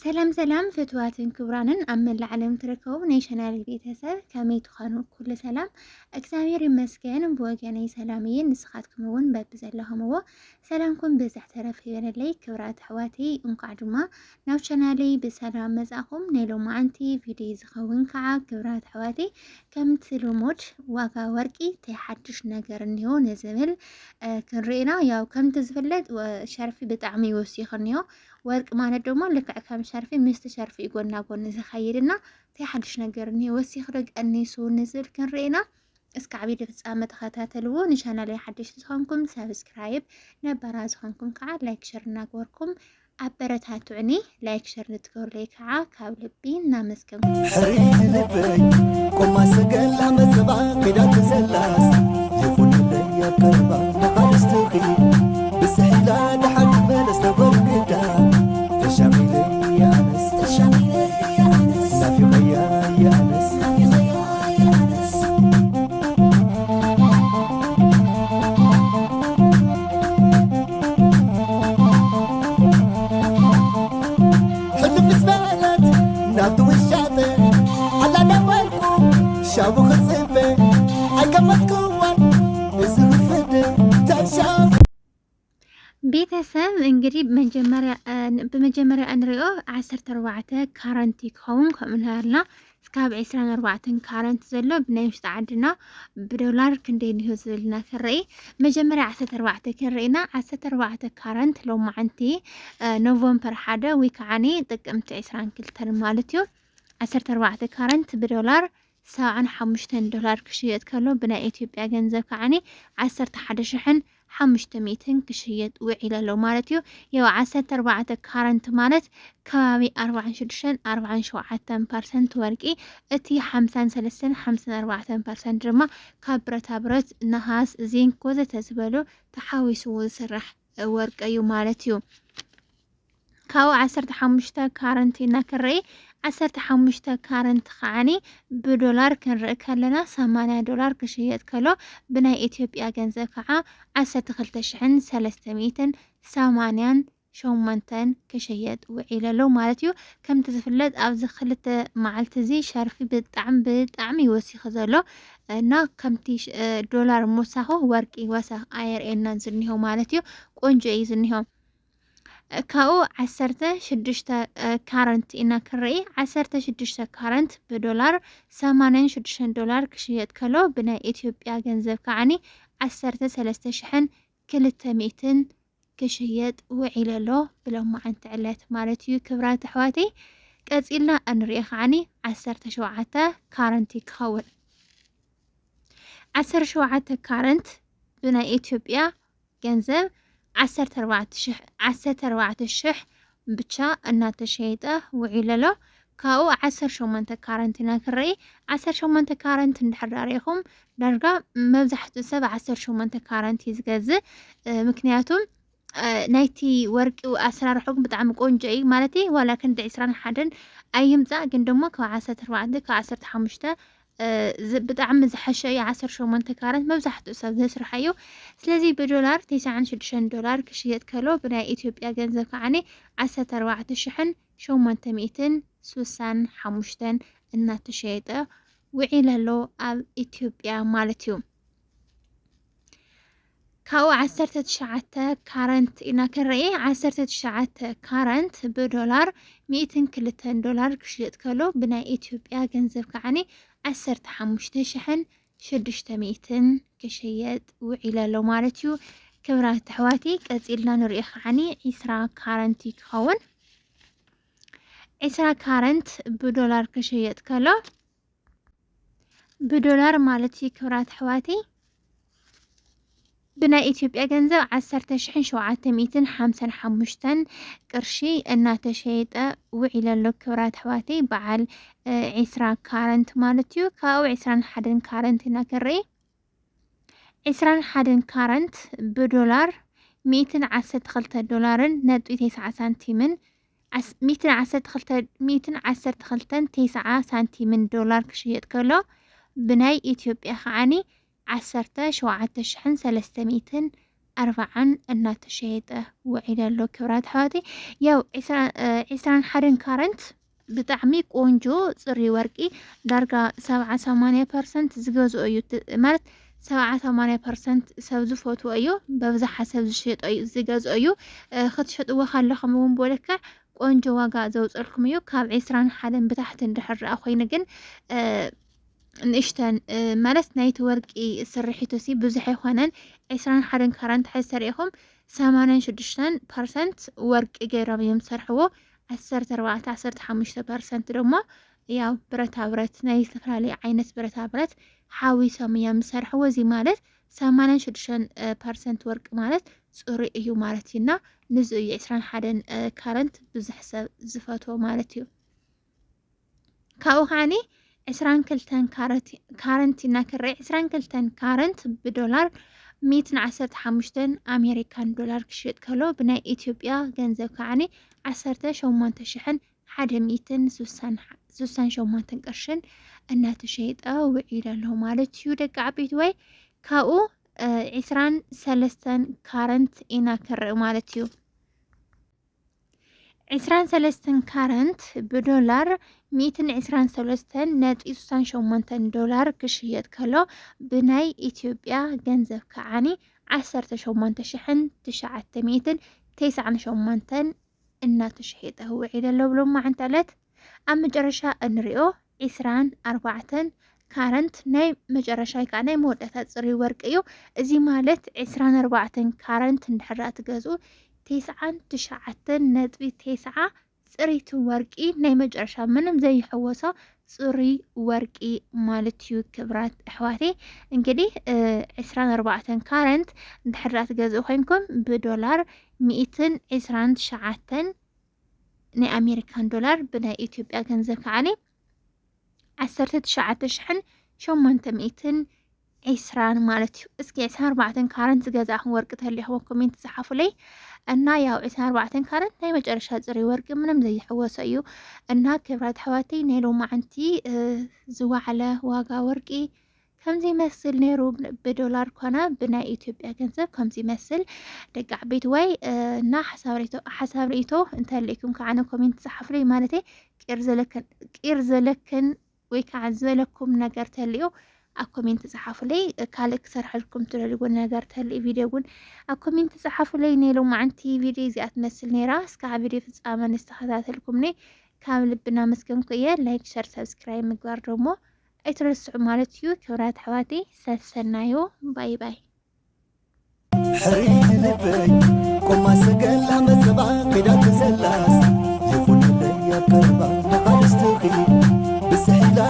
سلام سلام فتواتن كبرانن أمن العالم تركو نيشنال بيتسر كمي تخانو كل سلام أكسامير مسكين بوجاني سلامين نسخاتكم ون بزلهم هو سلامكم بزح ترف لي كبرات حواتي انقعدما ناو شنالي بسلام مزاقم نيلو معنتي فيديز خوين كعا كبرات حواتي كم تلوموت واقا ورقي تحدش نجر نيو نزمل كنرينا ياو كم تزفلت وشرفي بتعمي وسيخنيو ورق ማለት ደግሞ ልክ ከም ሸርፊ ምስቲ ሸርፊ ጎና ጎን ዝኸይድና ተሓድሽ ነገርኒ ወሲኽ ርግአኒ ሱን ዝብል ክንሪና እስከ ዓቢድ ፍጻመ ተኸታተልዎ ንቻናለይ ሓድሽ ዝኾንኩም ሰብስክራይብ ነባራ ዝኾንኩም ከዓ ላይክ ሸር እናገበርኩም ኣበረታቱዕኒ ላይክ ሸር ንትገብሩለይ ከዓ ካብ ልቢ እናመስገንኩ ሕሪት ልበይ ቆማ ሰገላ መዘባ ሜዳት ዘላስ ይኹንለይ ኣቀርባ ንኻልስትኺ ብስሒላ ድሓን መለስ ተጐርግዳ تشاميلي يا أنس نافي غيا يا أنس حلو بسبالات نابدو الشاطئ على نوالكو شابو خصيبي عقمت كوان نزل فدي تشام ቤተሰብ እንግዲህ በመጀመሪያ እንሪኦ 14 ካረንቲ ክኸውን ከምንሃልና እስካብ 24 ካረንቲ ዘሎ ብናይ ውሽጢ ዓድና ብዶላር ክንደይ ንህዮ ዝብልና ክርኢ መጀመሪያ 14 ክንርኢና 14 ካረንት ሎማዓንቲ ኖቨምበር 1 ወይ ከዓኒ ጥቅምቲ 22 ማለት እዩ 14 ካረንት ብዶላር $75 ክሽየጥ ከሎ ብናይ ኢትዮጵያ ገንዘብ ከዓኒ 11,500 ክሽየጥ ውዒለ ኣሎ ማለት እዩ። ያው 14 ካረንት ማለት ከባቢ 46-47% ወርቂ እቲ 53-54% ድማ ካብ ብረታ ብረት ነሃስ ዚንክ ወዘተ ዝበሉ ተሓዊሱ ዝስራሕ ወርቂ እዩ ማለት እዩ። ካው 15 ካረንቲ እናክርኢ 15 ካረንት ከዓኒ ብዶላር ክንርኢ ከለና $80 ክሽየጥ ከሎ ብናይ ኢትዮጵያ ገንዘብ ከዓ 12,388 ክሽየጥ ውዒለ ኣሎ ማለት እዩ። ከምቲ ዝፍለጥ ኣብዚ ክልተ መዓልቲ እዚ ሸርፊ ብጣዕሚ ወሲኹ ዘሎ እና ከምቲ ዶላር ምሳኹ ወርቂ ወሳኽ ኣየርኤናን ዝኒሆ ማለት እዩ። ቆንጆ እዩ ዝኒሆ ካኡ 16 ካረንት ኢና ክርኢ 16 ካረንት ብዶላር $86 ክሽየጥ ከሎ ብናይ ኢትዮጵያ ገንዘብ ከዓኒ 13,200 ክሽየጥ ውዒለ ኣሎ ብሎማዓንቲ ዕለት ማለት እዩ። ክብራት ኣሕዋተይ ቀፂልና እንሪኦ ከዓኒ 17 ካረንቲ ክኸውን 17 ካረንት ብናይ ኢትዮጵያ ገንዘብ 14,000 ብቻ እናተሸየጠ ውዒለ ኣሎ። ካኡ 18 ካረንት ኢና ክርኢ 18 ካረንት እንድሕዳሪኹም ዳርጋ መብዛሕትኡ ሰብ 18 ካረንት ዝገዝእ ምክንያቱም ናይቲ ወርቂው ኣሰራርሑም ብጣዕሚ ቆንጆ እዩ ማለት ዋላ ክንዲ 21 ኣይምፃእ ግን ደሞ ካብ 14 ካብ 15 ብጣዕሚ ዝሐሸ እዩ 18 ካረንት መብዛሕትኡ ሰብ ዝስርሐዩ ስለዚ ብዶላር $96 ክሽየጥ ከሎ ብናይ ኢትዮጵያ ገንዘብ ከዓኒ 14,865 እናተሸየጠ ውዒለ ኣሎ ኣብ ኢትዮጵያ ማለት እዩ። ካኡ 19 ካረንት ኢና ክርኢ 19 ካረንት ብዶላር $102 ክሽየጥ ከሎ ብናይ ኢትዮጵያ ገንዘብ ከዓኒ 15,600 ክሽየጥ ውዒለ ኣሎ ማለት እዩ። ክብራት ኣሕዋቲ ቀፂልና ንሪኦ ከዓኒ 20 ካረንቲ ክኸውን 20 ካረንት ብዶላር ክሽየጥ ከሎ ብዶላር ማለት እዩ ክብራት ኣሕዋቲ ብናይ ኢትዮጵያ ገንዘብ 10,755 ቅርሺ እናተሸየጠ ውዒለ ኣሎ ክብራት ኣሕዋቲ በዓል 20 ካረንት ማለት እዩ። ካብኡ 21 ካረንት ኢና ክርኢ 21 ካረንት ብዶላር $112 ነጥቢ 9 ሳንቲምን 112.9 ሳንቲምን ዶላር ክሽየጥ ከሎ ብናይ ኢትዮጵያ ከዓኒ 17,300 40 እናተሸየጠ ውዒል ኣሎ ክብራት ኣሕዋተይ ያው 21 ካረንት ብጣዕሚ ቆንጆ ጽሪ ወርቂ ዳርጋ 70-80% ዝገዝኦ እዩ ማለት 70-80% ሰብ ዝፈትዎ እዩ በብዛሓ ሰብ ዝሸጦ እዩ ዝገዝኦ እዩ ክትሸጥዎ ካለኹም እውን ቦለካ ቆንጆ ዋጋ ዘውፅልኩም እዩ ካብ 21 ብታሕቲ እንድሕር ረኣ ኮይኑ ግን ንእሽተን ማለት ናይቲ ወርቂ ስርሒቱሲ ብዙሕ ኣይኮነን 21 ካራንት ሓሰሪኹም 86% ወርቂ ገይሮም እዮም ሰርሕዎ 14-15% ደሞ ያው ብረታ ብረት ናይ ዝተፈላለዩ ዓይነት ብረታ ብረት ሓዊሶም እዮም ሰርሕዎ እዚ ማለት 86% ወርቂ ማለት ጽሩይ እዩ ማለት እና ንዝ እዩ 21 ካረንት ብዙሕ ሰብ ዝፈትዎ ማለት እዩ ካብኡ ኸዓኒ 22 ካረንት እናክርይ 22 ካረንት ብዶላር 115 ኣሜሪካን ዶላር ክሽየጥ ከሎ ብናይ ኢትዮጵያ ገንዘብ ከዓኒ 18,168 ቅርሽን እናተሸየጠ ውዒል ኣሎ ማለት እዩ ደቂ ዓበይቲ ወይ ካብኡ 23 ካረንት ኢና ክርኢ ማለት እዩ 23 ካረንት ብዶላር 123.68 ዶላር ክሽየጥ ከሎ ብናይ ኢትዮጵያ ገንዘብ ከዓኒ 18,998 እናተሸየጠ ውዒል ኣሎ ብሎም ማዓንታለት ኣብ መጨረሻ እንሪኦ 24 ካረንት ናይ መጨረሻ ከዓ ናይ መወዳእታ ጽሪ ወርቂ እዩ እዚ ማለት 24 ካረንት እንድሕር ትገዝኡ 99.9 ጽሪት ወርቂ ናይ መጨረሻ ምንም ዘይሕወሶ ጽሪ ወርቂ ማለት እዩ ክብራት ኣሕዋተይ እንግዲህ 24 ካረንት እንድሕር ትገዝኡ ኮይንኩም ብዶላር 129 ናይ ኣሜሪካን ዶላር ብናይ ኢትዮጵያ ገንዘብ ከዓኒ 19,820 ማለት እዩ እስኪ 24 ካረንት ዝገዛእኹም ወርቂ ተሊኹም ኮሜንት ጻሓፉለይ እና ያው 24 ካረንት ናይ መጨረሻ ጽሪ ወርቂ ምንም ዘይሕወሶ እዩ እና ክብራት ኣሕዋተይ ናይ ሎማዓንቲ ዝዋዕለ ዋጋ ወርቂ ከምዚ ይመስል ነይሩ ብዶላር ኮነ ብናይ ኢትዮጵያ ገንዘብ ከምዚ ይመስል ደቂ ዓበይቲ ወይ እና ሓሳብ ርእይቶ እንተልይኩም ከዓነ ኮሜንት ጻሓፉለይ ማለተይ ቂር ዘለክን ወይ ከዓ ዝበለኩም ነገር ተልዩ ኣብ ኮሜንት ጻሓፉለይ ካልእ ክሰርሐልኩም ትደልይዎ ነገር ተልይ ቪድዮ እውን ኣብ ኮሜንት ጻሓፉለይ ናይ ሎማዓንቲ ቪድዮ እዚኣ ትመስል ነይራ እስካብ ቪድዮ ፍጻመ ንስተኸታተልኩምኒ ካብ ልብና መስገንኩ እየ ላይክ ሸር ሰብስክራይብ ምግባር ደሞ ኣይትረስዑ ማለት እዩ ክብራት ኣሕዋተይ ሰናዩ ባይ ባይ حريت لبي قم سجل عمل سبعة قيدات زلاس يكون لي كربا نقال استوخي بس حلا